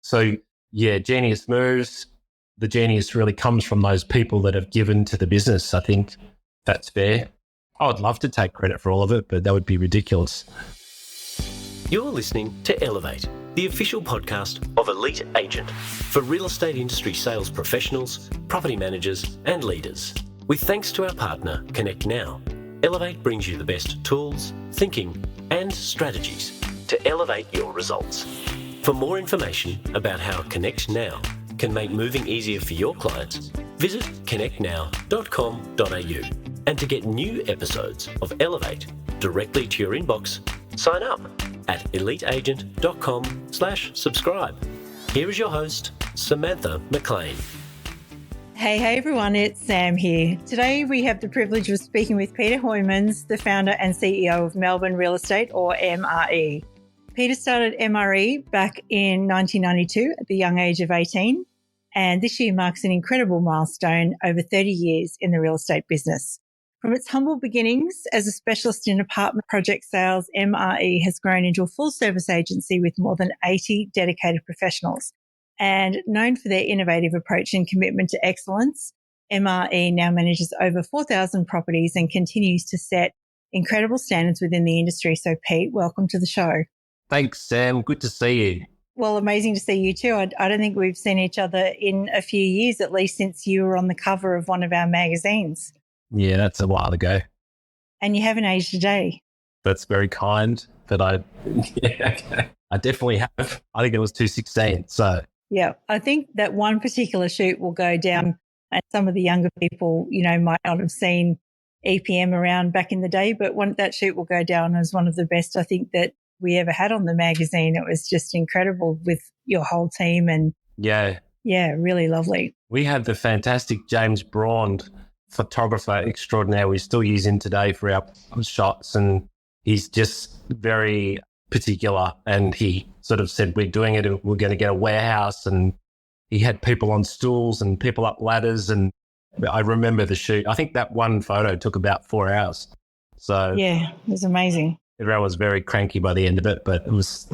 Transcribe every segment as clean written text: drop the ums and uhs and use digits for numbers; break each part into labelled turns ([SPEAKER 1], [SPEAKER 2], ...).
[SPEAKER 1] So yeah, genius moves. The genius really comes from those people that have given to the business. I think that's fair. I would love to take credit for all of it, but that would be ridiculous.
[SPEAKER 2] You're listening to Elevate, the official podcast of Elite Agent for real estate industry sales professionals, property managers and leaders. With thanks to our partner, Connect Now, Elevate brings you the best tools, thinking and strategies to elevate your results. For more information about how Connect Now can make moving easier for your clients, visit connectnow.com.au. And to get new episodes of Elevate directly to your inbox, sign up at eliteagent.com/subscribe. Here is your host, Samantha McLean.
[SPEAKER 3] Hey everyone, it's Sam here. Today we have the privilege of speaking with Peter Hooymans, the founder and CEO of Melbourne Real Estate, or MRE. Peter started MRE back in 1992 at the young age of 18, and this year marks an incredible milestone over 30 years in the real estate business. From its humble beginnings as a specialist in apartment project sales, MRE has grown into a full-service agency with more than 80 dedicated professionals. And known for their innovative approach and commitment to excellence, MRE now manages over 4,000 properties and continues to set incredible standards within the industry. So Pete, welcome to the show.
[SPEAKER 1] Thanks, Sam. Good to see you.
[SPEAKER 3] Well, amazing to see you too. I don't think we've seen each other in a few years, at least since you were on the cover of one of our magazines.
[SPEAKER 1] Yeah, that's a while ago.
[SPEAKER 3] And you haven't aged a day.
[SPEAKER 1] That's very kind, but I definitely have. I think it was 2016, so.
[SPEAKER 3] Yeah, I think that one particular shoot will go down, and some of the younger people, might not have seen EPM around back in the day, but that shoot will go down as one of the best I think that we ever had on the magazine. It was just incredible with your whole team and yeah, really lovely.
[SPEAKER 1] We had the fantastic James Braun, photographer extraordinaire. We still use him today for our shots, and he's just very particular, and he sort of said, we're doing it, we're going to get a warehouse, and he had people on stools and people up ladders, and I remember the shoot. I think that one photo took about 4 hours. So
[SPEAKER 3] yeah, it was amazing.
[SPEAKER 1] Everyone was very cranky by the end of it, but it was,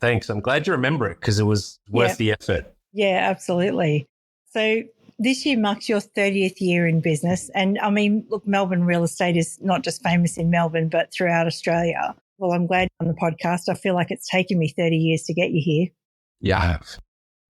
[SPEAKER 1] thanks. I'm glad you remember it because it was worth the effort.
[SPEAKER 3] Yeah, absolutely. So this year marks your 30th year in business. And I mean, look, Melbourne Real Estate is not just famous in Melbourne, but throughout Australia. Well, I'm glad you're on the podcast. I feel like it's taken me 30 years to get you here.
[SPEAKER 1] Yeah, I have.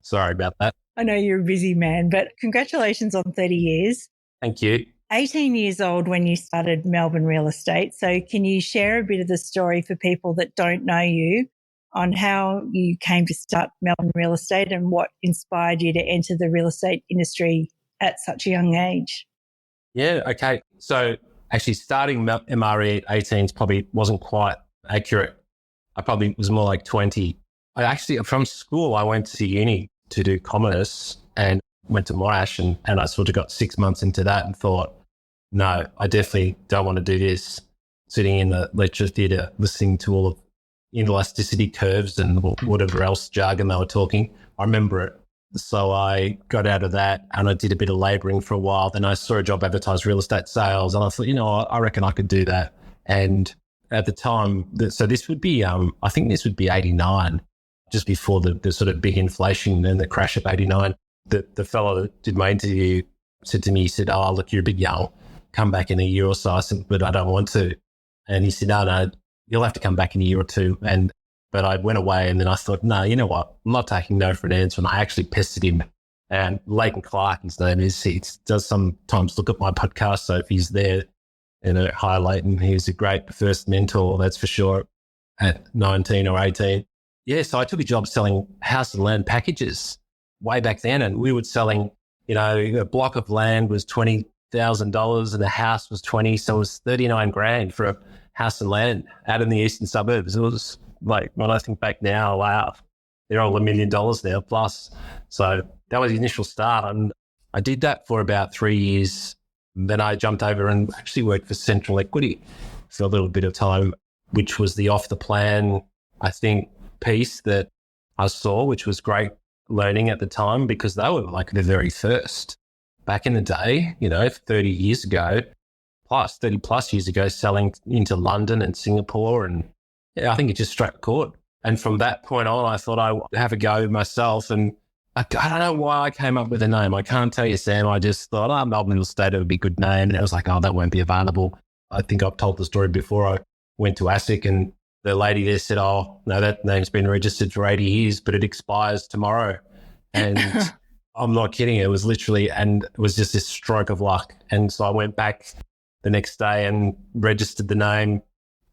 [SPEAKER 1] Sorry about that.
[SPEAKER 3] I know you're a busy man, but congratulations on 30 years.
[SPEAKER 1] Thank you.
[SPEAKER 3] 18 years old when you started Melbourne Real Estate. So can you share a bit of the story for people that don't know you on how you came to start Melbourne Real Estate and what inspired you to enter the real estate industry at such a young age?
[SPEAKER 1] Yeah, okay. So actually starting MRE at 18 probably wasn't quite accurate. I probably was more like 20. From school, I went to uni to do commerce and went to Monash, and I sort of got 6 months into that and thought, no, I definitely don't want to do this. Sitting in the lecture theatre, listening to all of inelasticity curves and whatever else jargon they were talking. I remember it. So I got out of that and I did a bit of labouring for a while. Then I saw a job advertised real estate sales, and I thought, I reckon I could do that. And at the time, so this would be, I think this would be 89, just before the sort of big inflation and the crash of 89. The fellow that did my interview said to me, he said, oh, look, you're a bit young. Come back in a year or so. I said, but I don't want to. And he said, no, you'll have to come back in a year or two. But I went away, and then I thought, no, you know what? I'm not taking no for an answer. And I actually pestered him. And Leighton Clark, his name is, he does sometimes look at my podcast. So if he's there, hi Leighton, he was a great first mentor, that's for sure, at 19 or 18. Yeah, so I took a job selling house and land packages way back then. And we were selling, a block of land was $20,000 and the house was 20. So it was 39 grand for a house and land out in the eastern suburbs. It was like, when I think back now, wow, they're all $1 million now plus. So that was the initial start. And I did that for about 3 years. Then I jumped over and actually worked for Central Equity for a little bit of time, which was the off the plan, I think, piece that I saw, which was great learning at the time because they were like the very first back in the day, 30 years ago, 30 plus years ago, selling into London and Singapore. And yeah, I think it just struck a chord. And from that point on, I thought I would have a go myself. And I don't know why I came up with the name. I can't tell you, Sam. I just thought, Melbourne Real Estate would be a good name. And I was like, that won't be available. I think I've told the story before. I went to ASIC and the lady there said, no, that name's been registered for 80 years, but it expires tomorrow. And I'm not kidding. It was literally, and it was just this stroke of luck. And so I went back the next day and registered the name.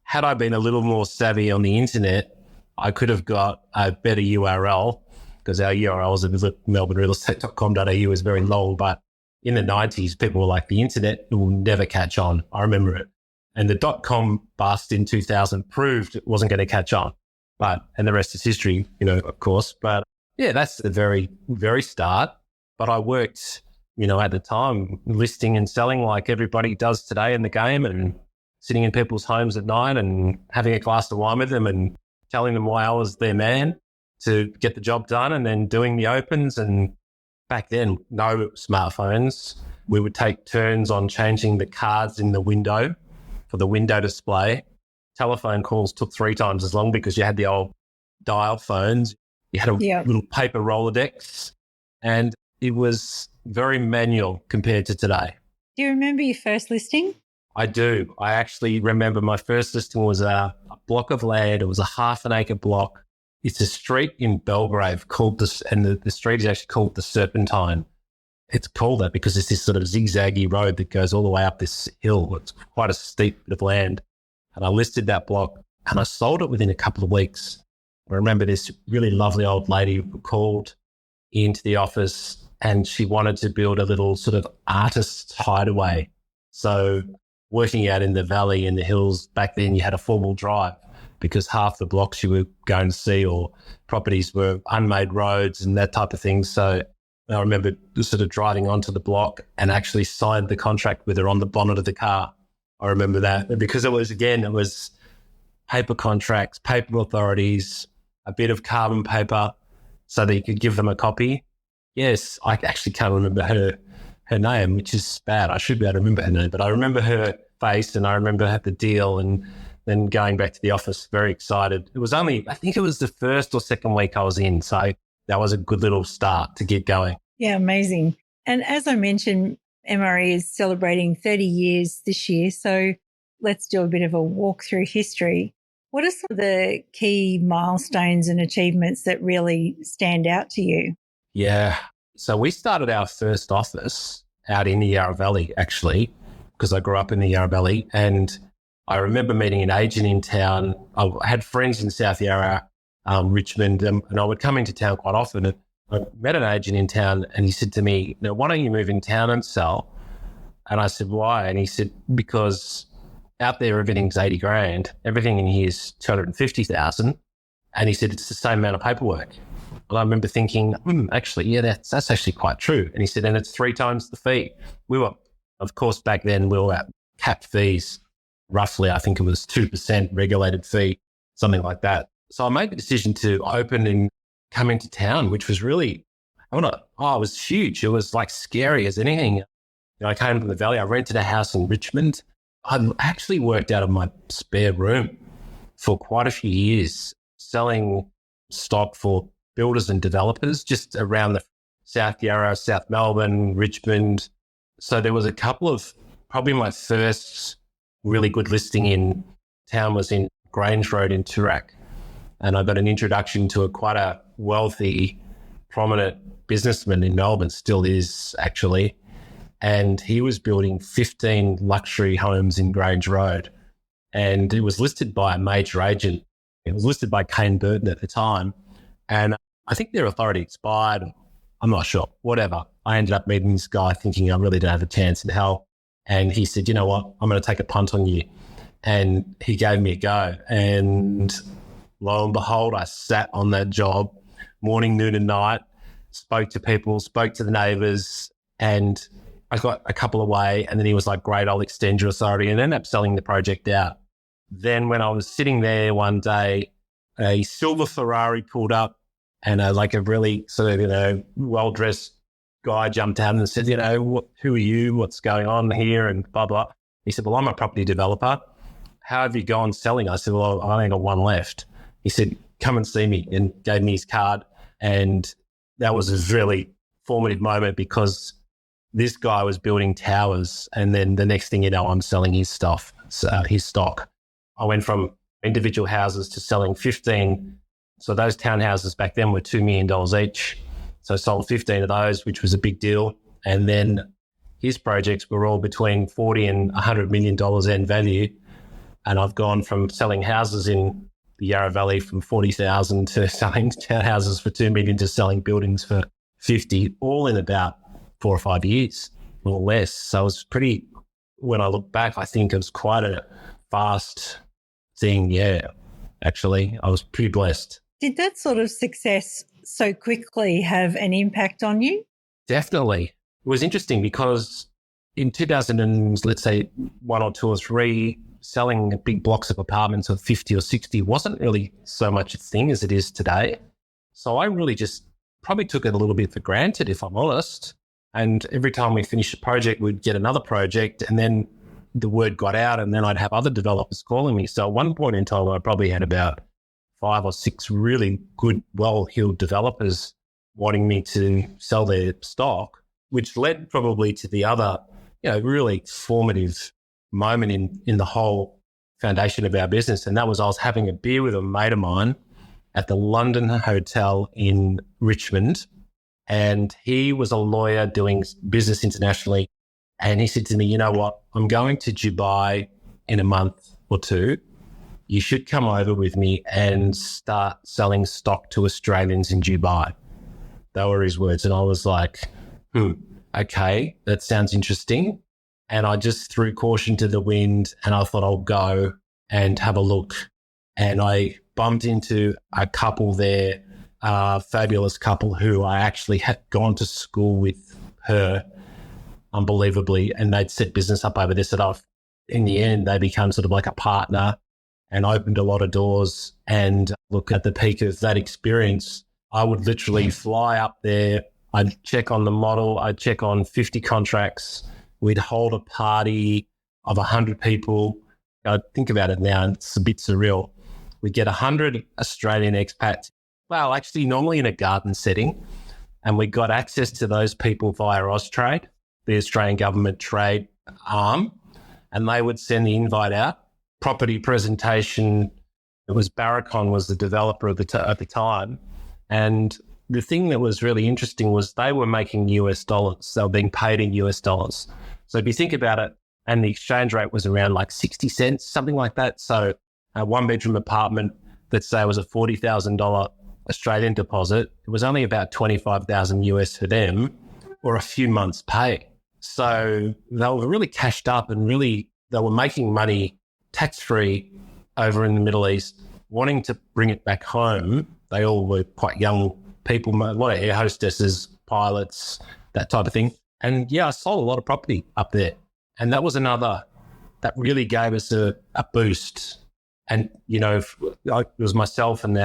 [SPEAKER 1] Had I been a little more savvy on the internet, I could have got a better URL, because our URLs at melbournerealestate.com.au is very long. But in the 90s, people were like, the internet will never catch on. I remember it. And the .com bust in 2000 proved it wasn't going to catch on. And the rest is history, of course. But yeah, that's the very, very start. But I worked, at the time, listing and selling like everybody does today in the game, and sitting in people's homes at night and having a glass of wine with them and telling them why I was their man to get the job done, and then doing the opens. And back then, no smartphones. We would take turns on changing the cards in the window for the window display. Telephone calls took 3 times as long because you had the old dial phones. You had a little paper Rolodex, and it was very manual compared to today.
[SPEAKER 3] Do you remember your first listing?
[SPEAKER 1] I do. I actually remember my first listing was a block of land. It was a half an acre block. It's a street in Belgrave called the street is actually called the Serpentine. It's called that because it's this sort of zigzaggy road that goes all the way up this hill. It's quite a steep bit of land. And I listed that block and I sold it within a couple of weeks. I remember this really lovely old lady who called into the office and she wanted to build a little sort of artist's hideaway. So working out in the valley, in the hills, back then you had a 4-wheel drive because half the blocks you were going to see or properties were unmade roads and that type of thing. So I remember sort of driving onto the block and actually signed the contract with her on the bonnet of the car. I remember that because it was paper contracts, paper authorities, a bit of carbon paper so that you could give them a copy. Yes, I actually can't remember her name, which is bad. I should be able to remember her name, but I remember her face and I remember the deal, and then going back to the office, very excited. It was I think it was the first or second week I was in. So that was a good little start to get going.
[SPEAKER 3] Yeah, amazing. And as I mentioned, MRE is celebrating 30 years this year. So let's do a bit of a walk through history. What are some of the key milestones and achievements that really stand out to you?
[SPEAKER 1] Yeah. So we started our first office out in the Yarra Valley, actually, because I grew up in the Yarra Valley. And I remember meeting an agent in town. I had friends in South Yarra, Richmond, and I would come into town quite often. And I met an agent in town and he said to me, "Now, why don't you move in town and sell?" And I said, "Why?" And he said, "Because out there, everything's 80 grand. Everything in here is 250,000. And he said, "It's the same amount of paperwork." And I remember thinking, actually, yeah, that's actually quite true. And he said, "And it's 3 times the fee." We were, of course, back then we were at capped fees, roughly, I think it was 2% regulated fee, something like that. So I made the decision to open and come into town, which was really, it was huge. It was like scary as anything. I came from the valley. I rented a house in Richmond. I actually worked out of my spare room for quite a few years, selling stock for builders and developers just around the South Yarra, South Melbourne, Richmond. So there was a couple of, probably my first really good listing in town was in Grange Road in Toorak. And I got an introduction to quite a wealthy, prominent businessman in Melbourne, still is actually. And he was building 15 luxury homes in Grange Road. And it was listed by a major agent. It was listed by Kane Burton at the time. And I think their authority expired. I'm not sure, whatever. I ended up meeting this guy thinking I really don't have a chance in hell. And he said, "You know what? I'm going to take a punt on you." And he gave me a go. And lo and behold, I sat on that job morning, noon and night, spoke to people, spoke to the neighbours, and I got a couple away. And then he was like, "Great, I'll extend your authority," and ended up selling the project out. Then when I was sitting there one day, a silver Ferrari pulled up and a really sort of, well-dressed guy jumped out and said, "Who are you? What's going on here?" And blah, blah. He said, "Well, I'm a property developer. How have you gone selling?" I said, "Well, I only got one left." He said, come and see me, and gave me his card. And that was a really formative moment because this guy was building towers, and then the next thing you know, I'm selling his stuff, his stock. I went from individual houses to selling 15. So those townhouses back then were $2 million each. So I sold 15 of those, which was a big deal. And then his projects were all between 40 and $100 million end value. And I've gone from selling houses in the Yarra Valley from 40,000 to selling townhouses for 2 million to selling buildings for 50, all in about 4 or 5 years or less. So it was pretty, when I look back, I think it was quite a fast thing. Yeah, actually, I was pretty blessed.
[SPEAKER 3] Did that sort of success so quickly have an impact on you?
[SPEAKER 1] Definitely. It was interesting because in 2000 and let's say 1 or 2 or 3, selling big blocks of apartments of 50 or 60 wasn't really so much a thing as it is today. So I really just probably took it a little bit for granted, if I'm honest. And every time we finished a project, we'd get another project, and then the word got out, and then I'd have other developers calling me. So at one point in time, I probably had about 5 or 6 really good, well-heeled developers wanting me to sell their stock, which led probably to the other, really formative moment in the whole foundation of our business. And that was I was having a beer with a mate of mine at the London Hotel in Richmond. And he was a lawyer doing business internationally. And he said to me, you know what, I'm going to Dubai in a month or 2. You should come over with me and start selling stock to Australians in Dubai. They were his words. And I was like, okay, that sounds interesting. And I just threw caution to the wind, and I thought I'll go and have a look. And I bumped into a couple there, a fabulous couple who I actually had gone to school with her, unbelievably, and they'd set business up over there. So in the end, they become sort of like a partner and opened a lot of doors. And look, at the peak of that experience, I would literally fly up there. I'd check on the model. I'd check on 50 contracts. We'd hold a party of 100 people. I think about it now, and it's a bit surreal. We'd get 100 Australian expats. Well, actually, normally in a garden setting. And we got access to those people via Austrade, the Australian government trade arm. And they would send the invite out. Property presentation. It was Barracon was the developer at the time. And the thing that was really interesting was they were making US dollars. They were being paid in US dollars. So if you think about it, and the exchange rate was around like 60 cents, something like that. So a 1-bedroom apartment, let's say, was a $40,000 Australian deposit. It was only about 25,000 US for them, or a few months' pay. So they were really cashed up, and really they were making money tax-free over in the Middle East, wanting to bring it back home. They all were quite young people, a lot of air hostesses, pilots, that type of thing. And yeah, I sold a lot of property up there. And that was another, that really gave us a boost. And, it was myself and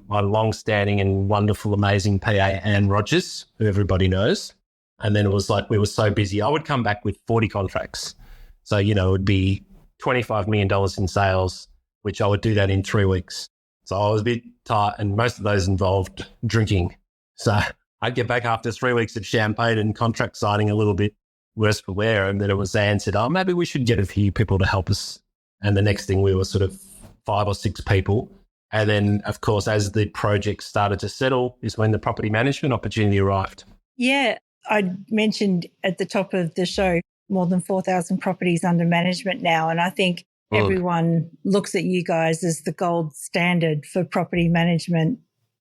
[SPEAKER 1] my long-standing and wonderful, amazing PA, Anne Rogers, who everybody knows. And then it was like we were so busy. I would come back with 40 contracts. So, it would be $25 million in sales, which I would do that in 3 weeks. So I was a bit tight, and most of those involved drinking. So I'd get back after 3 weeks of champagne and contract signing, a little bit worse for wear. And then it was Anne said, maybe we should get a few people to help us. And the next thing, we were sort of 5 or 6 people. And then, of course, as the project started to settle is when the property management opportunity arrived.
[SPEAKER 3] Yeah, I mentioned at the top of the show, more than 4,000 properties under management now. And I think everyone looks at you guys as the gold standard for property management,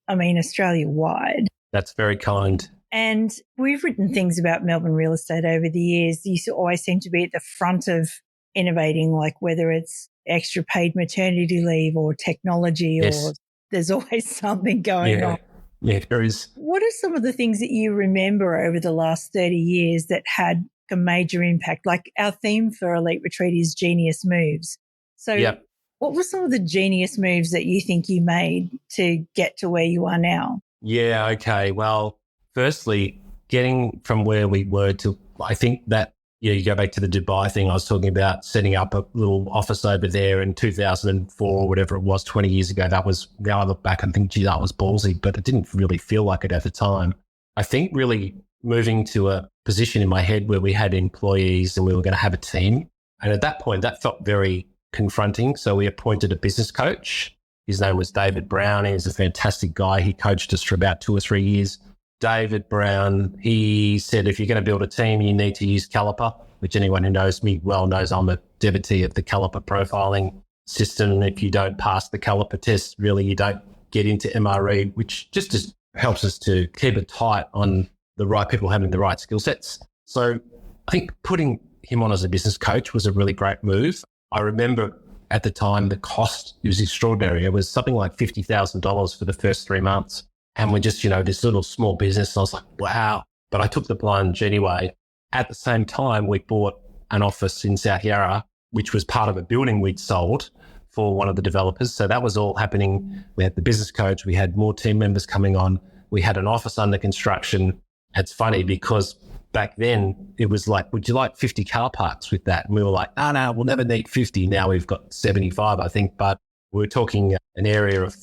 [SPEAKER 3] Australia-wide.
[SPEAKER 1] That's very kind.
[SPEAKER 3] And we've written things about Melbourne real estate over the years. You always seem to be at the front of innovating, like whether it's extra paid maternity leave or technology,
[SPEAKER 1] yes.
[SPEAKER 3] or there's always something going on.
[SPEAKER 1] Yeah, there is.
[SPEAKER 3] What are some of the things that you remember over the last 30 years that had a major impact? Like our theme for Elite Retreat is genius moves. So what were some of the genius moves that you think you made to get to where you are now?
[SPEAKER 1] Yeah, okay. Well, firstly, getting from where we were to, I think that you go back to the Dubai thing. I was talking about setting up a little office over there in 2004 or whatever it was, 20 years ago. Now I look back and think, gee, that was ballsy, but it didn't really feel like it at the time. I think really moving to a position in my head where we had employees and we were going to have a team. And at that point, that felt very confronting. So we appointed a business coach. His name was David Brown. He's a fantastic guy. He coached us for about 2 or 3 years. David Brown, he said, if you're going to build a team, you need to use Caliper, which anyone who knows me well knows I'm a devotee of the Caliper profiling system. If you don't pass the Caliper test, really, you don't get into MRE, which just helps us to keep it tight on the right people having the right skill sets. So I think putting him on as a business coach was a really great move. I remember at the time, the cost was extraordinary. It was something like $50,000 for the first 3 months. And we're just, this little small business. And I was like, wow. But I took the plunge anyway. At the same time, we bought an office in South Yarra, which was part of a building we'd sold for one of the developers. So that was all happening. We had the business coach. We had more team members coming on. We had an office under construction. It's funny because back then it was like, would you like 50 car parks with that? And we were like, no, we'll never need 50. Now we've got 75, I think. But we were talking an area of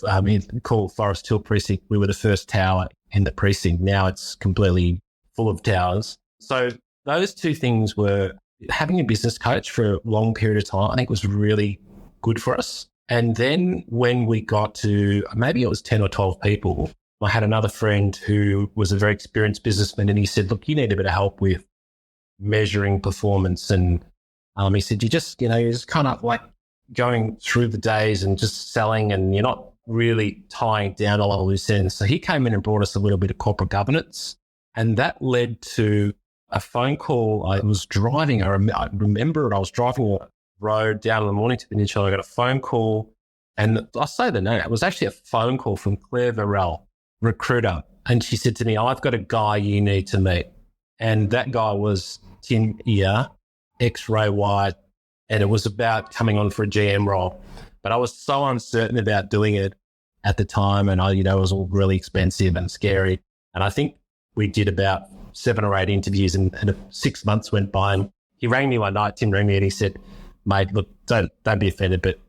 [SPEAKER 1] called Forest Hill Precinct. We were the first tower in the precinct. Now it's completely full of towers. So those two things were having a business coach for a long period of time, I think was really good for us. And then when we got to maybe it was 10 or 12 people, I had another friend who was a very experienced businessman and he said, look, you need a bit of help with measuring performance. And he said, you're just kind of like going through the days and just selling and you're not really tying down a lot of loose ends. So he came in and brought us a little bit of corporate governance. And that led to a phone call. I was driving, I remember it, I was driving a road down in the morning to Peninsula. I got a phone call and I'll say the name. It was actually a phone call from Claire Varel, recruiter. And she said to me, I've got a guy you need to meet. And that guy was Tim Ear, ex-Ray White. And it was about coming on for a GM role. But I was so uncertain about doing it at the time. And it was all really expensive and scary. And I think we did about 7 or 8 interviews and 6 months went by. And he rang me one night, Tim rang me and he said, mate, look, don't be offended, but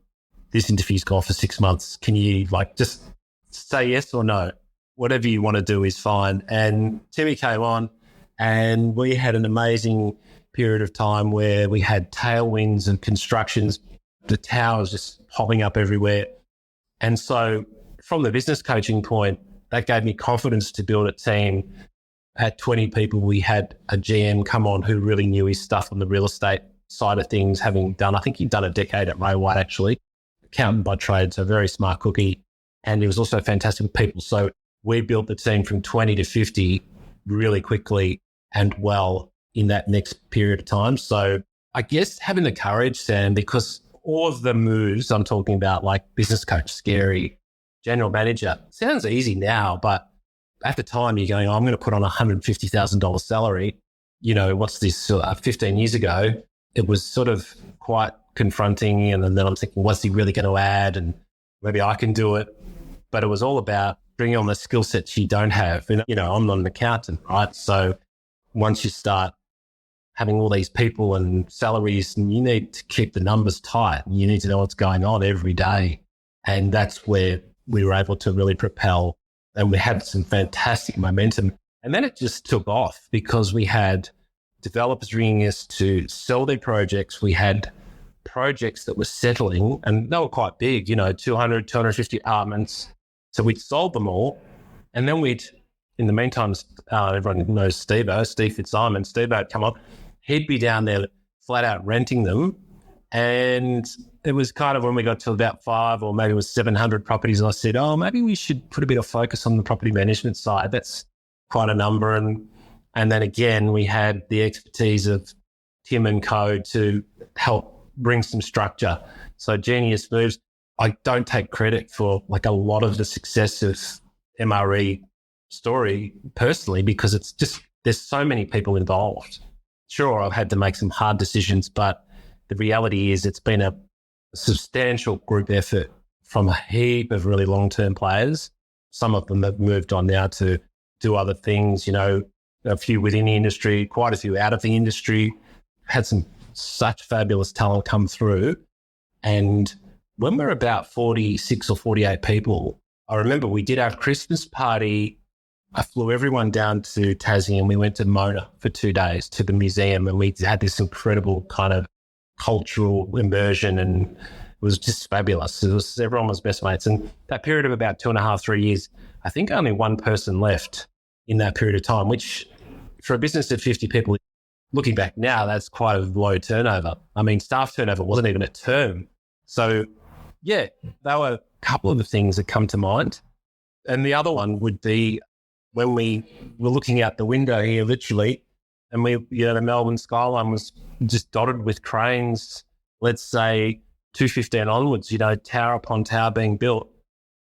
[SPEAKER 1] this interview's gone for 6 months. Can you just say yes or no? Whatever you want to do is fine. And Timmy came on and we had an amazing period of time where we had tailwinds and constructions, the towers just popping up everywhere. And so from the business coaching point, that gave me confidence to build a team. At 20 people, we had a GM come on who really knew his stuff on the real estate side of things, having done, I think he'd done a decade at Ray White actually, accountant by trade, so very smart cookie. And he was also fantastic with people. So we built the team from 20 to 50 really quickly and well in that next period of time. So I guess having the courage, Sam, because all of the moves I'm talking about, like business coach, scary, general manager, sounds easy now, but at the time you're going, I'm going to put on $150,000 salary. What's this? 15 years ago, it was sort of quite confronting. And then I'm thinking, what's he really going to add? And maybe I can do it. But it was all about bringing on the skill sets you don't have. And, I'm not an accountant, right? So once you start having all these people and salaries, and you need to keep the numbers tight and you need to know what's going on every day. And that's where we were able to really propel and we had some fantastic momentum. And then it just took off because we had developers ringing us to sell their projects. We had projects that were settling and they were quite big, 200, 250 apartments. So we'd sold them all. And then in the meantime, everyone knows Steve Fitzsimons. Steve would come up. He'd be down there flat out renting them. And it was kind of when we got to about 5 or maybe it was 700 properties, I said, maybe we should put a bit of focus on the property management side. That's quite a number. And then again, we had the expertise of Tim and co to help bring some structure. So genius moves. I don't take credit for a lot of the success of MRE story personally, because it's just, there's so many people involved. Sure, I've had to make some hard decisions, but the reality is it's been a substantial group effort from a heap of really long-term players. Some of them have moved on now to do other things, a few within the industry, quite a few out of the industry. had such fabulous talent come through. And when we were about 46 or 48 people, I remember we did our Christmas party. I flew everyone down to Tassie and we went to Mona for 2 days to the museum, and we had this incredible kind of cultural immersion, and it was just fabulous. Everyone was best mates. And that period of about 2.5, 3 years, I think only one person left in that period of time, which for a business of 50 people, looking back now, that's quite a low turnover. I mean, staff turnover wasn't even a term. So yeah, there were a couple of the things that come to mind. And the other one would be when we were looking out the window here, literally, and the Melbourne skyline was just dotted with cranes, let's say 215 onwards, tower upon tower being built.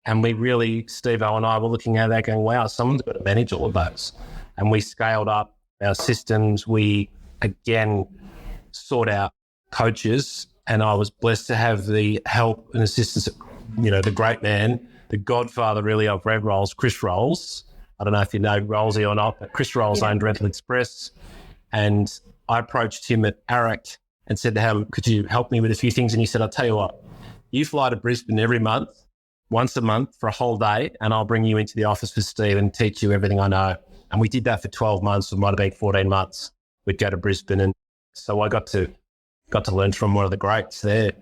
[SPEAKER 1] And we really, Steve-O and I were looking at that going, wow, someone's got to manage all of those. And we scaled up our systems. We, again, sought out coaches, and I was blessed to have the help and assistance of, the great man, the godfather really of bread rolls, Chris Rolls. I don't know if you know Rollsy or not, but Chris Rolls owned Rental Express. And I approached him at Arac and said to him, could you help me with a few things? And he said, I'll tell you what, you fly to Brisbane every month, once a month for a whole day, and I'll bring you into the office with Steve and teach you everything I know. And we did that for 12 months. It might have been 14 months. We'd go to Brisbane. And so I got to learn from one of the greats there.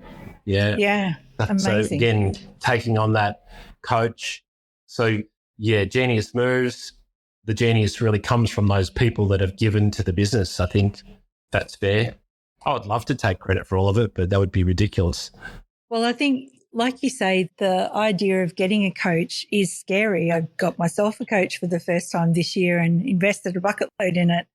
[SPEAKER 1] Yeah.
[SPEAKER 3] Yeah. Amazing.
[SPEAKER 1] So again, taking on that coach. So yeah, genius moves. The genius really comes from those people that have given to the business. I think that's fair. I would love to take credit for all of it, but that would be ridiculous.
[SPEAKER 3] Well, I think, like you say, the idea of getting a coach is scary. I got myself a coach for the first time this year and invested a bucket load in it,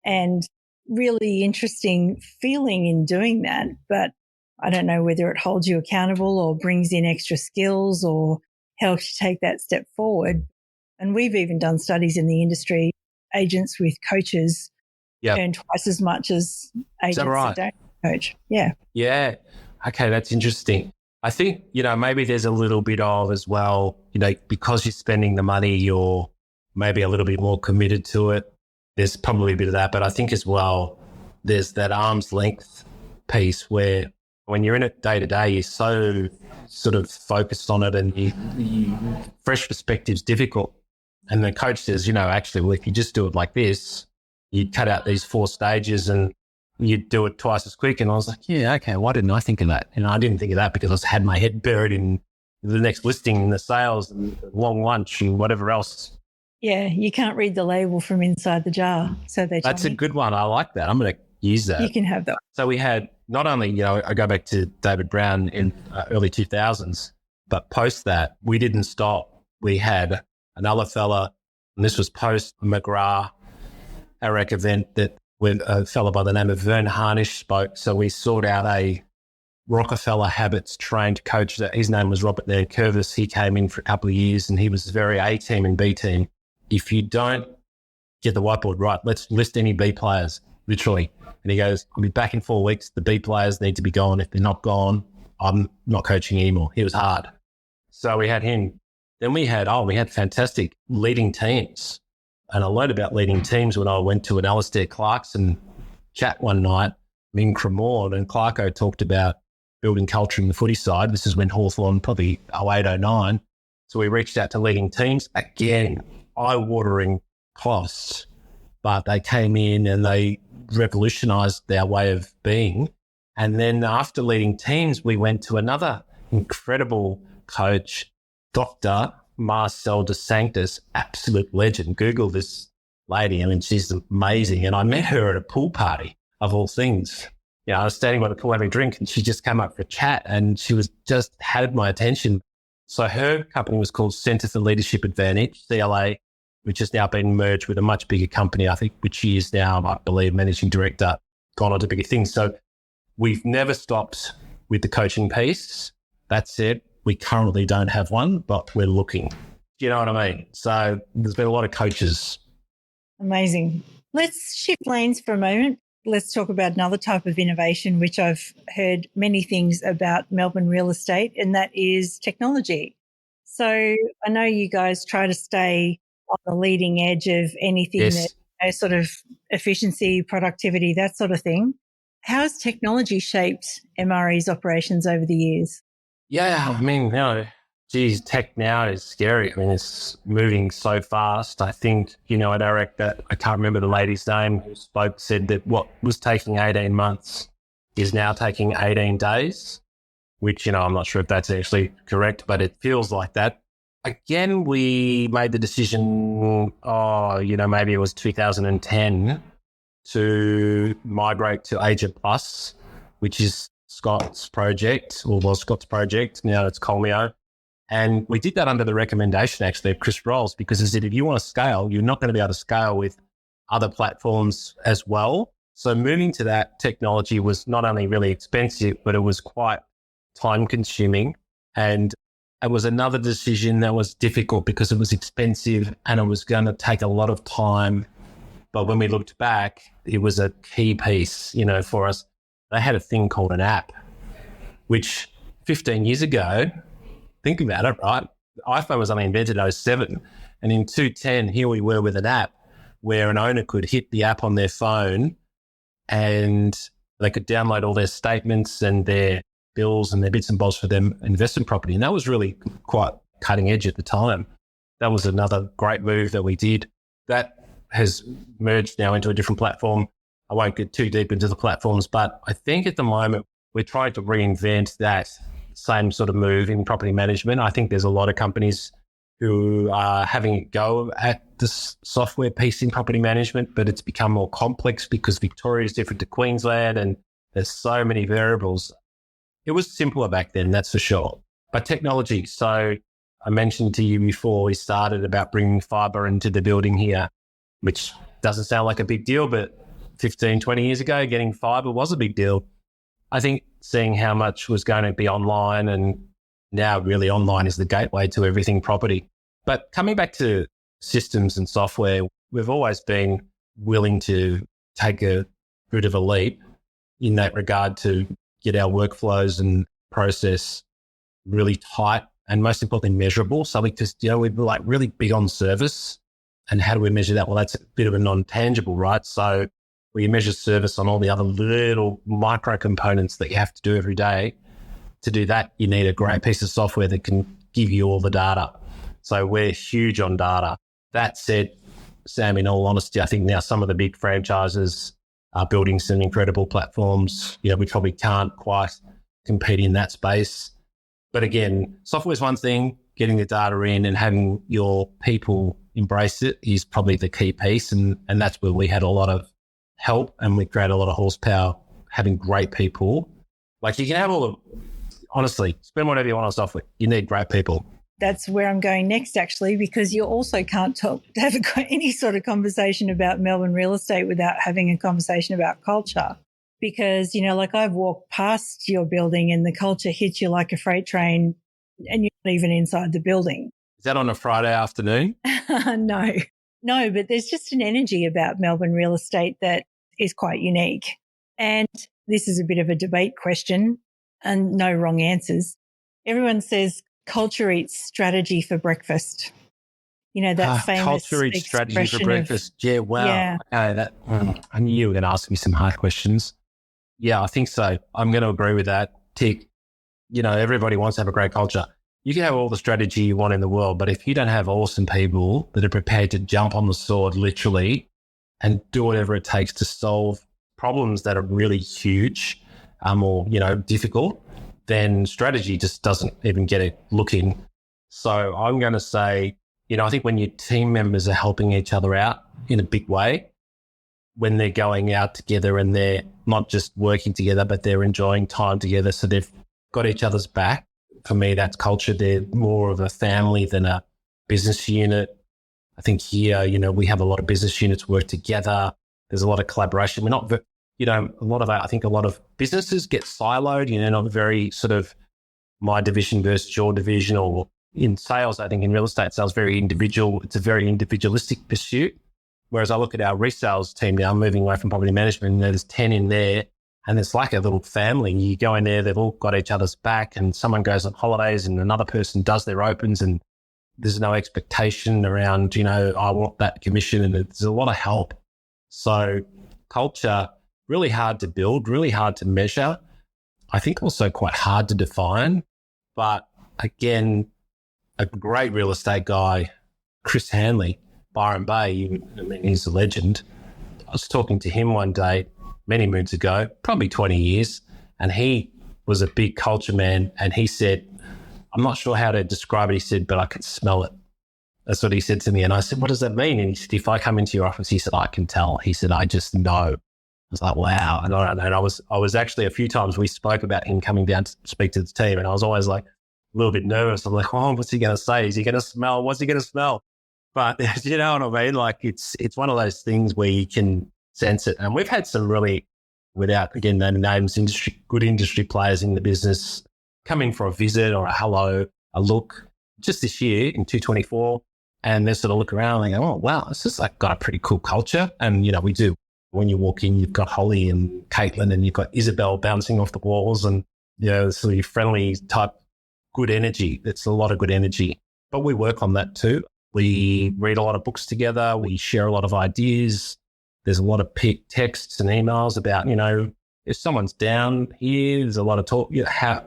[SPEAKER 3] and really interesting feeling in doing that. But I don't know whether it holds you accountable or brings in extra skills or helps you take that step forward. And we've even done studies in the industry. Agents with coaches earn twice as much as agents that don't coach. Yeah.
[SPEAKER 1] Yeah. Okay, that's interesting. I think, maybe there's a little bit of as well, because you're spending the money, you're maybe a little bit more committed to it. There's probably a bit of that. But I think as well, there's that arm's length piece where when you're in it day to day, you're so sort of focused on it, and fresh perspective's difficult. And the coach says, actually, well, if you just do it like this, you'd cut out these 4 stages and you'd do it twice as quick. And I was like, yeah, okay, why didn't I think of that? And I didn't think of that because I had my head buried in the next listing and the sales and the long lunch and whatever else.
[SPEAKER 3] Yeah, you can't read the label from inside the jar. So
[SPEAKER 1] that's a good one. I like that. I'm going to use that.
[SPEAKER 3] You can have that.
[SPEAKER 1] So we had not only, I go back to David Brown in early 2000s, but post that, we didn't stop. We had another fella, and this was post McGrath Arac event, that with a fella by the name of Vern Harnish spoke. So we sought out a Rockefeller Habits trained coach. His name was Robert Curvis. He came in for a couple of years, and he was very A team and B team. If you don't get the whiteboard right, let's list any B players, literally. And he goes, I'll be back in 4 weeks. The B players need to be gone. If they're not gone, I'm not coaching anymore. He was hard. So we had him. Then we had fantastic leading teams. And I learned about leading teams when I went to an Alistair Clarkson chat one night in Cremorne, and Clarko talked about building culture in the footy side. This is when Hawthorn, probably 08, 09. So we reached out to leading teams. Again, eye-watering costs, but they came in and they revolutionised our way of being. And then after leading teams, we went to another incredible coach, Dr. Marcel de Sanctis, absolute legend. Google this lady. I mean, she's amazing. And I met her at a pool party, of all things. I was standing by the pool having a drink, and she just came up for a chat, and she was just had my attention. So her company was called Centre for Leadership Advantage, CLA, which has now been merged with a much bigger company, I think, which she is now, I believe, managing director, gone on to bigger things. So we've never stopped with the coaching piece. That said, we currently don't have one, but we're looking. Do you know what I mean? So there's been a lot of coaches.
[SPEAKER 3] Amazing. Let's shift lanes for a moment. Let's talk about another type of innovation, which I've heard many things about Melbourne real estate, and that is technology. So I know you guys try to stay on the leading edge of anything that sort of efficiency, productivity, that sort of thing. How has technology shaped MRE's operations over the years?
[SPEAKER 1] Yeah, I mean, geez, tech now is scary. I mean, it's moving so fast. I think, at Eric, that I can't remember the lady's name who spoke, said that what was taking 18 months is now taking 18 days, which, I'm not sure if that's actually correct, but it feels like that. Again, we made the decision, maybe it was 2010 to migrate to Agent Plus, which is Scott's project, or was Scott's project. Now it's Colmio. And we did that under the recommendation, actually, of Chris Rolls, because he said, if you want to scale, you're not going to be able to scale with other platforms as well. So moving to that technology was not only really expensive, but it was quite time consuming. And it was another decision that was difficult because it was expensive and it was going to take a lot of time. But when we looked back, it was a key piece, for us. They had a thing called an app, which 15 years ago, think about it, right? The iPhone was only invented in 2007. And in 2010, here we were with an app where an owner could hit the app on their phone and they could download all their statements and their bills and their bits and bobs for their investment property. And that was really quite cutting edge at the time. That was another great move that we did. That has merged now into a different platform. I won't get too deep into the platforms, but I think at the moment we're trying to reinvent that same sort of move in property management. I think there's a lot of companies who are having a go at this software piece in property management, but it's become more complex because Victoria is different to Queensland and there's so many variables. It was simpler back then, that's for sure. But technology, so I mentioned to you before we started about bringing fibre into the building here, which doesn't sound like a big deal, but 15, 20 years ago, getting fibre was a big deal. I think seeing how much was going to be online, and now really online is the gateway to everything property. But coming back to systems and software, we've always been willing to take a bit of a leap in that regard to get our workflows and process really tight and most importantly measurable. So because, we're like really big on service. And how do we measure that? Well, that's a bit of a non-tangible, right? So we measure service on all the other little micro components that you have to do every day. To do that, you need a great piece of software that can give you all the data. So we're huge on data. That said, Sam, in all honesty, I think now some of the big franchises are building some incredible platforms. We probably can't quite compete in that space. But again, software is one thing, getting the data in and having your people embrace it is probably the key piece. And that's where we had a lot of help and we created a lot of horsepower, having great people. Like you can have honestly, spend whatever you want on software. You need great people.
[SPEAKER 3] That's where I'm going next, actually, because you also can't have any sort of conversation about Melbourne real estate without having a conversation about culture. Because, I've walked past your building and the culture hits you like a freight train and you're not even inside the building.
[SPEAKER 1] Is that on a Friday afternoon?
[SPEAKER 3] No, but there's just an energy about Melbourne real estate that is quite unique. And this is a bit of a debate question and no wrong answers. Everyone says culture eats strategy for breakfast. That famous
[SPEAKER 1] culture eats strategy for breakfast.
[SPEAKER 3] Yeah.
[SPEAKER 1] Okay, I knew you were going to ask me some hard questions. Yeah, I think so. I'm going to agree with that. Tick. Everybody wants to have a great culture. You can have all the strategy you want in the world, but if you don't have awesome people that are prepared to jump on the sword literally and do whatever it takes to solve problems that are really huge or, difficult, then strategy just doesn't even get it looking. So I'm going to say, I think when your team members are helping each other out in a big way, when they're going out together and they're not just working together, but they're enjoying time together, so they've got each other's back. For me, that's culture. They're more of a family than a business unit. I think here, we have a lot of business units work together. There's a lot of collaboration. We're not, I think a lot of businesses get siloed, not very sort of my division versus your division, or in sales, I think in real estate sales, very individual. It's a very individualistic pursuit. Whereas I look at our resales team now, moving away from property management, and there's 10 in there. And it's like a little family. You go in there, they've all got each other's back, and someone goes on holidays and another person does their opens, and there's no expectation around, I want that commission, and there's a lot of help. So culture really hard to build, really hard to measure. I think also quite hard to define. But again, a great real estate guy, Chris Hanley, Byron Bay, he's a legend. I was talking to him one day, many moons ago, probably 20 years, and he was a big culture man. And he said, I'm not sure how to describe it, he said, but I can smell it. That's what he said to me. And I said, what does that mean? And he said, if I come into your office, he said, I can tell. He said, I just know. I was like, wow. And I was actually a few times we spoke about him coming down to speak to the team. And I was always like a little bit nervous. I'm like, oh, what's he going to say? Is he going to smell? What's he going to smell? But you know what I mean? Like it's one of those things where you can sense it. And we've had some really, without again naming names, good industry players in the business come in for a visit or a hello, a look just this year in 2024. And they sort of look around and they go, oh, wow, this is like got a pretty cool culture. And, you know, we do. When you walk in, you've got Holly and Caitlin and you've got Isabel bouncing off the walls and, you know, sort of friendly type, good energy. It's a lot of good energy. But we work on that too. We read a lot of books together. We share a lot of ideas. There's a lot of texts and emails about, you know, if someone's down here, there's a lot of talk. You know, how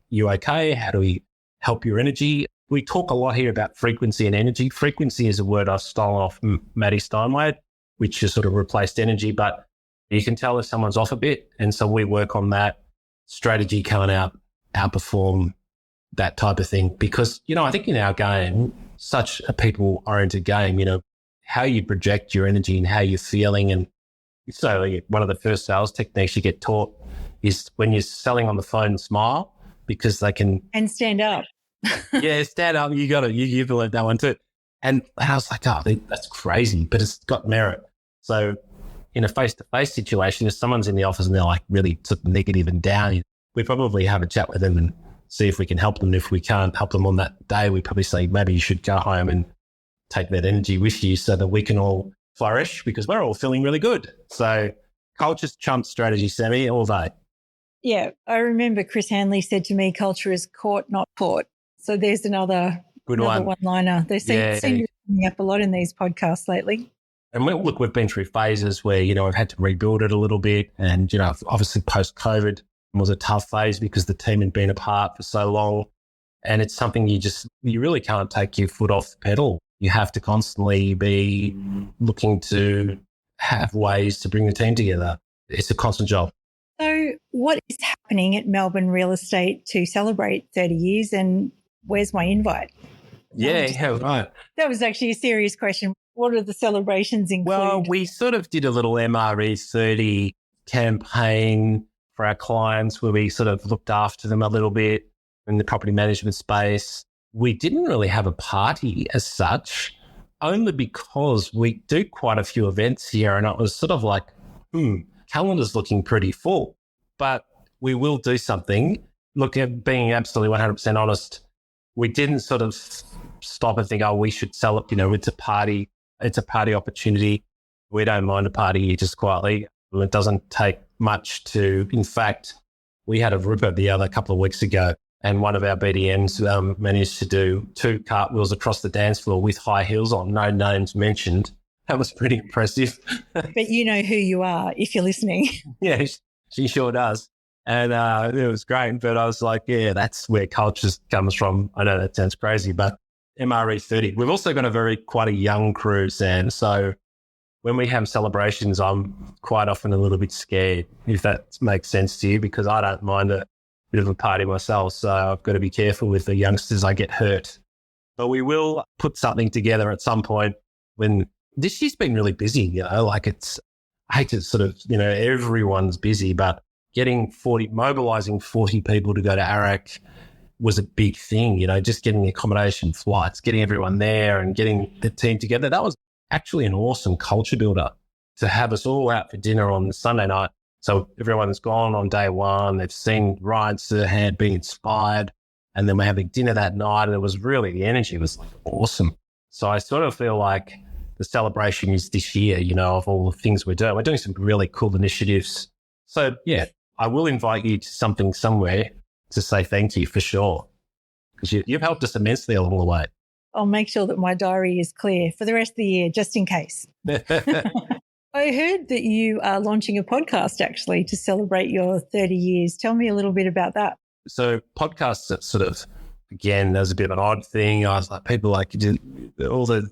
[SPEAKER 1] you okay? How do we help your energy? We talk a lot here about frequency and energy. Frequency is a word I've stolen off Maddie Steinway, which has sort of replaced energy, but you can tell if someone's off a bit. And so we work on that strategy coming out, outperform that type of thing. Because, you know, I think in our game, such a people-oriented game, you know, how you project your energy and how you're feeling. And so one of the first sales techniques you get taught is when you're selling on the phone, smile, because they can...
[SPEAKER 3] And stand up.
[SPEAKER 1] Yeah, stand up. You got it. You've learned that one too. And I was like, oh, that's crazy, but it's got merit. So in a face-to-face situation, if someone's in the office and they're like really sort of negative and down, we probably have a chat with them and see if we can help them. If we can't help them on that day, we probably say, maybe you should go home and take that energy with you so that we can all flourish because we're all feeling really good. So culture's chump strategy, Sammy, all day.
[SPEAKER 3] Yeah, I remember Chris Hanley said to me, culture is caught, not taught. So there's another one-liner. They seem to be coming up a lot in these podcasts lately.
[SPEAKER 1] And we've been through phases where, you know, we've had to rebuild it a little bit. And, you know, obviously post-COVID was a tough phase because the team had been apart for so long. And it's something you really can't take your foot off the pedal. You have to constantly be looking to have ways to bring the team together. It's a constant job.
[SPEAKER 3] So what is happening at Melbourne Real Estate to celebrate 30 years and where's my invite?
[SPEAKER 1] Yeah, right.
[SPEAKER 3] That was actually a serious question. What are the celebrations include?
[SPEAKER 1] Well, we sort of did a little MRE 30 campaign for our clients where we sort of looked after them a little bit in the property management space. We didn't really have a party as such, only because we do quite a few events here and it was sort of like, calendar's looking pretty full, but we will do something. Look, at being absolutely 100% honest, we didn't sort of stop and think, oh, we should sell it. You know, it's a party opportunity. We don't mind a party just quietly. It doesn't take much to, in fact, we had a ripper the other couple of weeks ago and one of our BDMs managed to do 2 cartwheels across the dance floor with high heels on, no names mentioned. That was pretty impressive.
[SPEAKER 3] But you know who you are if you're listening.
[SPEAKER 1] Yeah, she sure does. And it was great. But I was like, yeah, that's where culture comes from. I know that sounds crazy, but MRE 30. We've also got quite a young crew, Sam. So when we have celebrations, I'm quite often a little bit scared, if that makes sense to you, because I don't mind a bit of a party myself. So I've got to be careful with the youngsters. I get hurt. But we will put something together at some point when this year's been really busy, you know, like I hate to sort of, you know, everyone's busy, but mobilizing 40 people to go to Arak was a big thing, you know, just getting the accommodation, flights, getting everyone there and getting the team together. That was actually an awesome culture builder to have us all out for dinner on Sunday night. So everyone's gone on day one. They've seen Ryan Serhant being inspired. And then we're having dinner that night. And the energy was like awesome. So I sort of feel like the celebration is this year, you know, of all the things we're doing. We're doing some really cool initiatives. So yeah, I will invite you to something somewhere to say thank you for sure. Because you've helped us immensely along the way.
[SPEAKER 3] I'll make sure that my diary is clear for the rest of the year, just in case. I heard that you are launching a podcast actually to celebrate your 30 years. Tell me a little bit about that.
[SPEAKER 1] So podcasts are sort of, again, that was a bit of an odd thing. I was like, people like, all the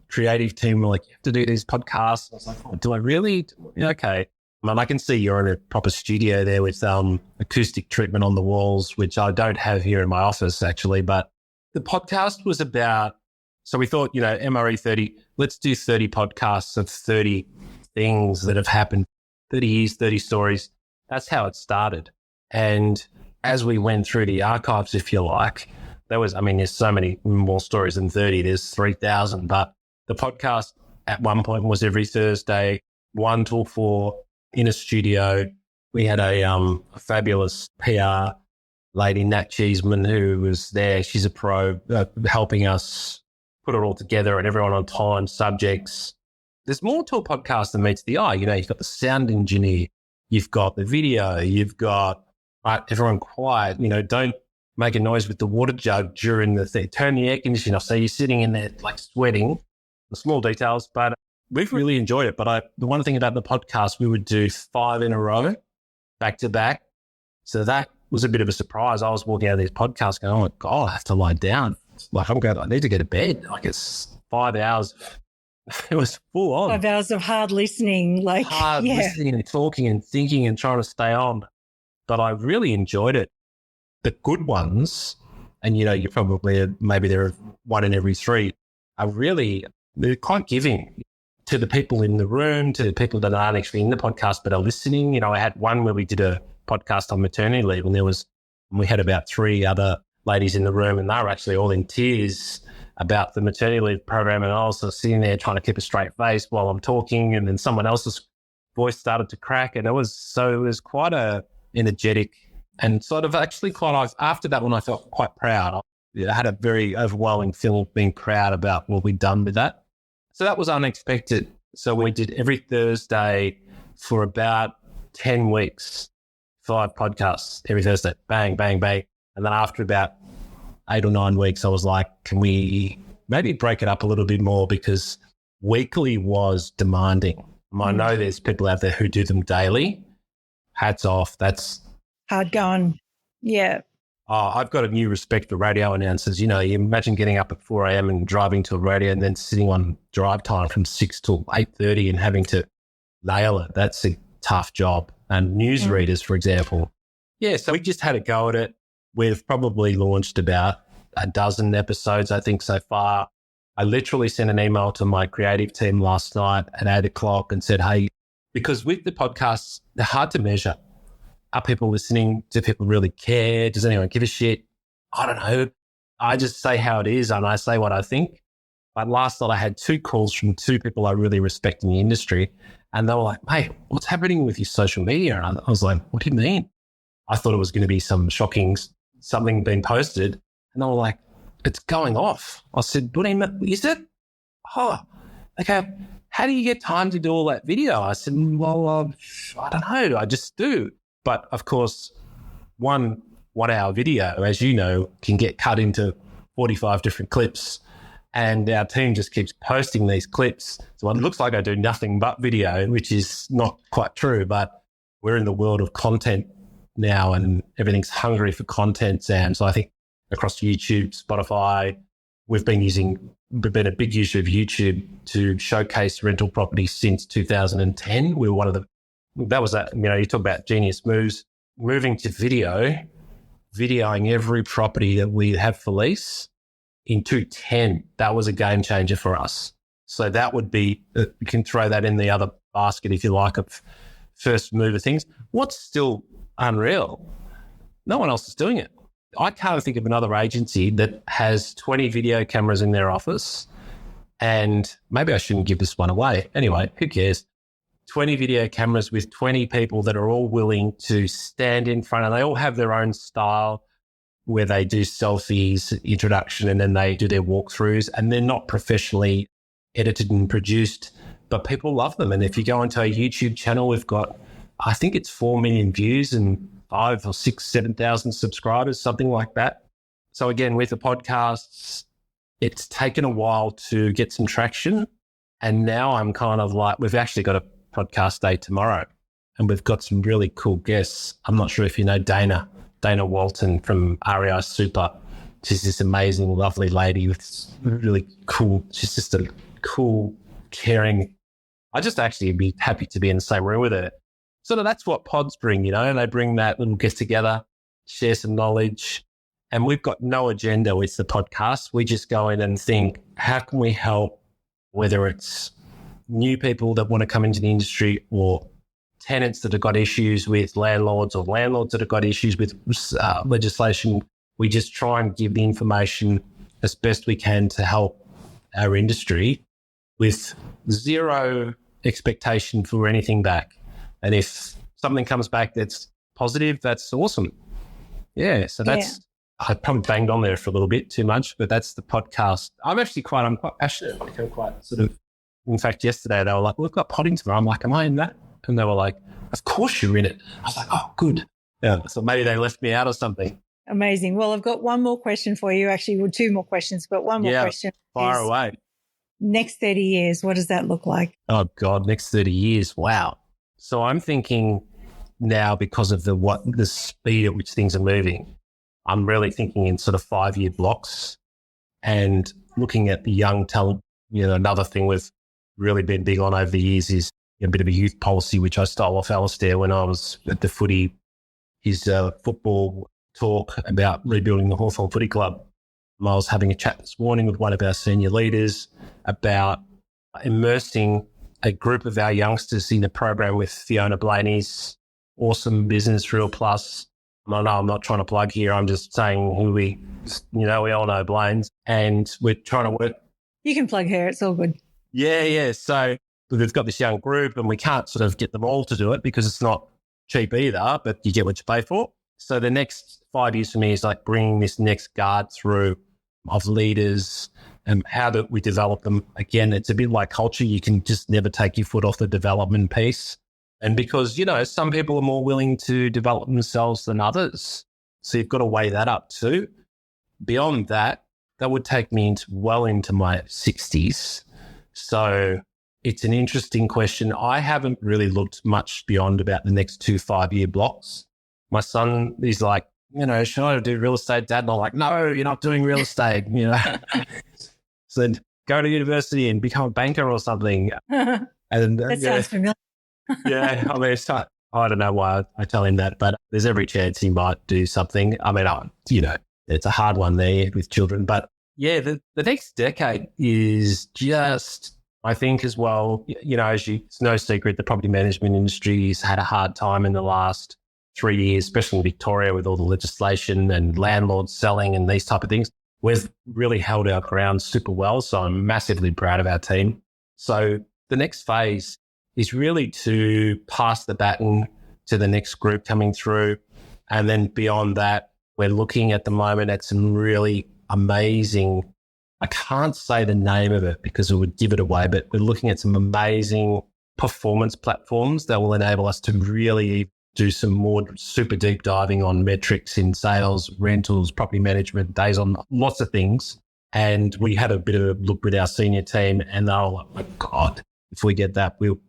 [SPEAKER 1] creative team were like, you have to do these podcasts. I was like, oh, do I really? Yeah, okay. And I can see you're in a proper studio there with acoustic treatment on the walls, which I don't have here in my office actually. But the podcast was about, so we thought, MRE 30, let's do 30 podcasts of 30 things that have happened, 30 years, 30 stories. That's how it started. And as we went through the archives, if you like, there's so many more stories than 30, there's 3,000, but the podcast at one point was every Thursday, 1 till 4 in a studio. We had a fabulous PR lady, Nat Cheeseman, who was there. She's a pro, helping us put it all together and everyone on time, subjects. There's more to a podcast than meets the eye. You've got the sound engineer, you've got the video, you've got everyone quiet. Don't make a noise with the water jug during the thing. Turn the air conditioner off. So you're sitting in there like sweating. The small details, but we've really enjoyed it. But the one thing about the podcast, we would do 5 in a row, back to back. So that was a bit of a surprise. I was walking out of these podcasts going, oh my God, I have to lie down. Like I need to go to bed. Like it's 5 hours. It was full on.
[SPEAKER 3] 5 hours of hard listening.
[SPEAKER 1] Listening and talking and thinking and trying to stay on. But I really enjoyed it. The good ones, and you probably, maybe there are 1 in every 3, they're quite giving to the people in the room, to the people that aren't actually in the podcast but are listening. I had one where we did a podcast on maternity leave, and we had about 3 other ladies in the room, and they were actually all in tears about the maternity leave program, and I was sitting there trying to keep a straight face while I'm talking, and then someone else's voice started to crack, and it was quite a energetic and sort of actually quite, after that one I felt quite proud. I had a very overwhelming feeling of being proud about what we'd done with that. So that was unexpected. So we did every Thursday for about 10 weeks, 5 podcasts every Thursday, bang, bang, bang. And then after about 8 or 9 weeks, I was like, can we maybe break it up a little bit more, because weekly was demanding. I know there's people out there who do them daily. Hats off. That's
[SPEAKER 3] hard going. Yeah.
[SPEAKER 1] I've got a new respect for radio announcers. You imagine getting up at 4 a.m. and driving to a radio and then sitting on drive time from 6 till 8:30 and having to nail it. That's a tough job. And newsreaders, for example. Yeah, so we just had a go at it. We've probably launched about a dozen episodes, I think, so far. I literally sent an email to my creative team last night at 8 o'clock and said, hey, because with the podcasts, they're hard to measure. Are people listening? Do people really care? Does anyone give a shit? I don't know. I just say how it is and I say what I think. But last night I had 2 calls from 2 people I really respect in the industry, and they were like, mate, what's happening with your social media? And I was like, what do you mean? I thought it was going to be some shocking something being posted. And they were like, it's going off. I said, what do you mean? Is it? Oh, okay. How do you get time to do all that video? I said, well, I don't know. I just do. But of course, 1 1-hour video, as you know, can get cut into 45 different clips. And our team just keeps posting these clips. So it looks like I do nothing but video, which is not quite true. But we're in the world of content now and everything's hungry for content, Sam. So I think across YouTube, Spotify, we've been a big user of YouTube to showcase rental property since 2010. We were one of the, that was that, you talk about genius moves, moving to videoing every property that we have for lease in 2010. That was a game changer for us. So that would be, you can throw that in the other basket, if you like, of first mover things. What's still unreal? No one else is doing it. I can't think of another agency that has 20 video cameras in their office, and maybe I shouldn't give this one away. Anyway, who cares? 20 video cameras with 20 people that are all willing to stand in front, and they all have their own style where they do selfies, introduction, and then they do their walkthroughs, and they're not professionally edited and produced, but people love them. And if you go onto our YouTube channel, we've got, I think it's 4 million views and 5 or 6, 7,000 subscribers, something like that. So again, with the podcasts, it's taken a while to get some traction. And now I'm kind of like, we've actually got a podcast day tomorrow. And we've got some really cool guests. I'm not sure if you know Dana Walton from REI Super. She's this amazing, lovely lady with really cool, she's just a cool, caring. I just actually be happy to be in the same room with her. Sort of that's what pods bring, and they bring that little get together, share some knowledge. And we've got no agenda with the podcast. We just go in and think, how can we help, whether it's new people that want to come into the industry or tenants that have got issues with landlords or landlords that have got issues with legislation. We just try and give the information as best we can to help our industry with zero expectation for anything back. And if something comes back that's positive, that's awesome. Yeah, so that's... I probably banged on there for a little bit too much, but that's the podcast. I'm quite passionate. I'm quite sort of, in fact, yesterday they were like, we've got potting tomorrow. I'm like, am I in that? And they were like, of course you're in it. I was like, oh, good. Yeah. So maybe they left me out or something.
[SPEAKER 3] Amazing. Well, I've got one more question for you. Actually, well, two more questions, but one more question.
[SPEAKER 1] Fire away.
[SPEAKER 3] Next 30 years, what does that look like?
[SPEAKER 1] Oh, God, next 30 years. Wow. So I'm thinking now, because of the speed at which things are moving, I'm really thinking in sort of 5-year blocks and looking at the young talent. Another thing we've really been big on over the years is a bit of a youth policy, which I stole off Alistair when I was at the footy, his football talk about rebuilding the Hawthorn Footy Club. I was having a chat this morning with one of our senior leaders about immersing a group of our youngsters in a program with Fiona Blaney's awesome business, Real Plus. I know I'm not trying to plug here. I'm just saying who we all know Blaine's, and we're trying to work.
[SPEAKER 3] You can plug her. It's all good.
[SPEAKER 1] Yeah. So we've got this young group and we can't sort of get them all to do it because it's not cheap either, but you get what you pay for. So the next 5 years for me is like bringing this next guard through of leaders and how do we develop them. Again, it's a bit like culture. You can just never take your foot off the development piece. And because, some people are more willing to develop themselves than others. So you've got to weigh that up too. Beyond that, that would take me well into my 60s. So it's an interesting question. I haven't really looked much beyond about the next 2 5-year blocks. My son is like, should I do real estate, Dad? And I'm like, no, you're not doing real estate, So go to university and become a banker or something.
[SPEAKER 3] And that sounds familiar.
[SPEAKER 1] Yeah, I mean, I don't know why I tell him that, but there's every chance he might do something. I mean, it's a hard one there with children. But yeah, the next decade is just, I think as well, it's no secret the property management industry has had a hard time in the last 3 years, especially in Victoria with all the legislation and landlords selling and these type of things. We've really held our ground super well. So I'm massively proud of our team. So the next phase is really to pass the baton to the next group coming through. And then beyond that, we're looking at the moment at some really amazing, I can't say the name of it because it would give it away, but we're looking at some amazing performance platforms that will enable us to really do some more super deep diving on metrics in sales, rentals, property management, days on, lots of things. And we had a bit of a look with our senior team and they were like, oh my God, if we get that, we'll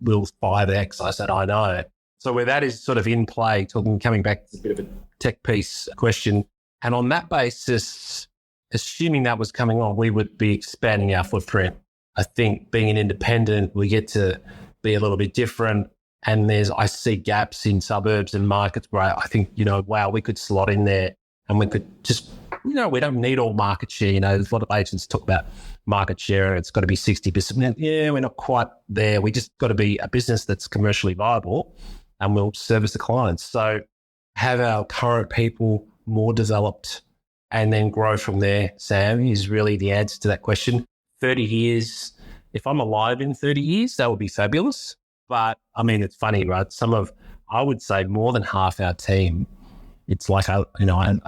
[SPEAKER 1] 5X. I said, I know. So where that is sort of in play, coming back to a bit of a tech piece question. And on that basis, assuming that was coming on, we would be expanding our footprint. I think being an independent, we get to be a little bit different. And I see gaps in suburbs and markets where I think, wow, we could slot in there and we could just, we don't need all market share. There's a lot of agents talk about market share. It's got to be 60%. Yeah, we're not quite there. We just got to be a business that's commercially viable and we'll service the clients. So have our current people more developed and then grow from there, Sam, is really the answer to that question. 30 years, if I'm alive in 30 years, that would be fabulous. But I mean, it's funny, right? I would say more than half our team, it's like, I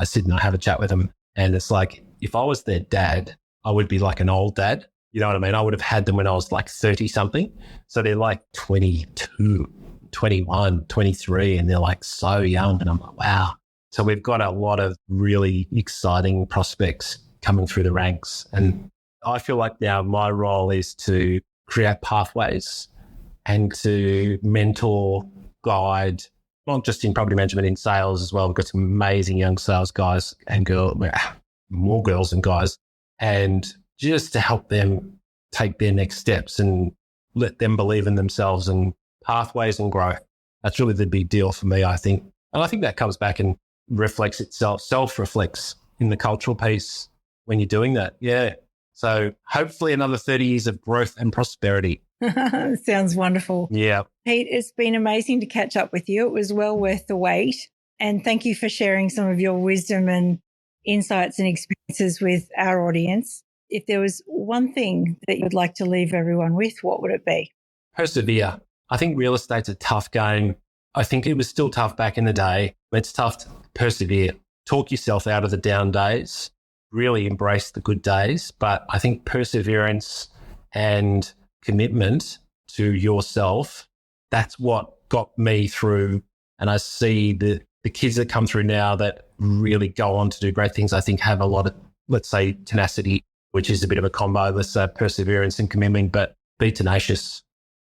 [SPEAKER 1] sit and I have a chat with them and it's like, if I was their dad, I would be like an old dad. You know what I mean? I would have had them when I was like 30 something. So they're like 22, 21, 23, and they're like so young. And I'm like, wow. So we've got a lot of really exciting prospects coming through the ranks. And I feel like now my role is to create pathways and to mentor, guide, not just in property management, in sales as well. We've got some amazing young sales guys and girls, more girls than guys, and just to help them take their next steps and let them believe in themselves and pathways and growth. That's really the big deal for me, I think. And I think that comes back and reflects itself, self-reflects in the cultural piece when you're doing that. Yeah. So hopefully another 30 years of growth and prosperity.
[SPEAKER 3] Sounds wonderful.
[SPEAKER 1] Yeah.
[SPEAKER 3] Pete, it's been amazing to catch up with you. It was well worth the wait. And thank you for sharing some of your wisdom and insights and experiences with our audience. If there was one thing that you'd like to leave everyone with, what would it be?
[SPEAKER 1] Persevere. I think real estate's a tough game. I think it was still tough back in the day. It's tough to persevere. Talk yourself out of the down days. Really embrace the good days. But I think perseverance and commitment to yourself, that's what got me through. And I see the kids that come through now that really go on to do great things, I think have a lot of, let's say, tenacity, which is a bit of a combo. Let's say perseverance and commitment, but be tenacious.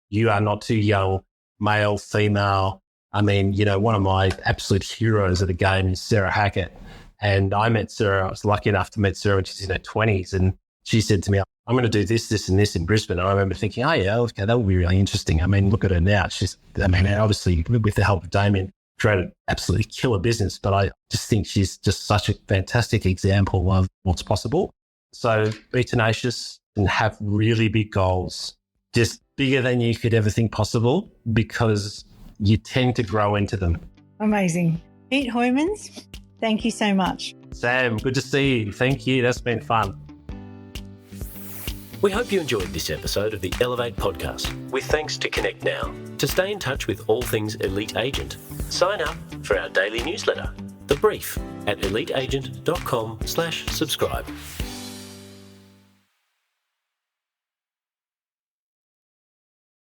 [SPEAKER 1] You are not too young, male, female. I mean, one of my absolute heroes of the game is Sarah Hackett. And I met Sarah, I was lucky enough to meet Sarah when she's in her 20s. And she said to me, I'm going to do this, this, and this in Brisbane. And I remember thinking, oh, yeah, okay, that would be really interesting. I mean, look at her now. Obviously, with the help of Damien, created absolutely killer business. But I just think she's just such a fantastic example of what's possible. So be tenacious and have really big goals, just bigger than you could ever think possible, because you tend to grow into them.
[SPEAKER 3] Amazing. Pete Hooymans, thank you so much.
[SPEAKER 1] Sam, good to see you. Thank you. That's been fun.
[SPEAKER 2] We hope you enjoyed this episode of the Elevate podcast, with thanks to Connect Now. To stay in touch with all things Elite Agent, sign up for our daily newsletter, The Brief, at eliteagent.com/subscribe.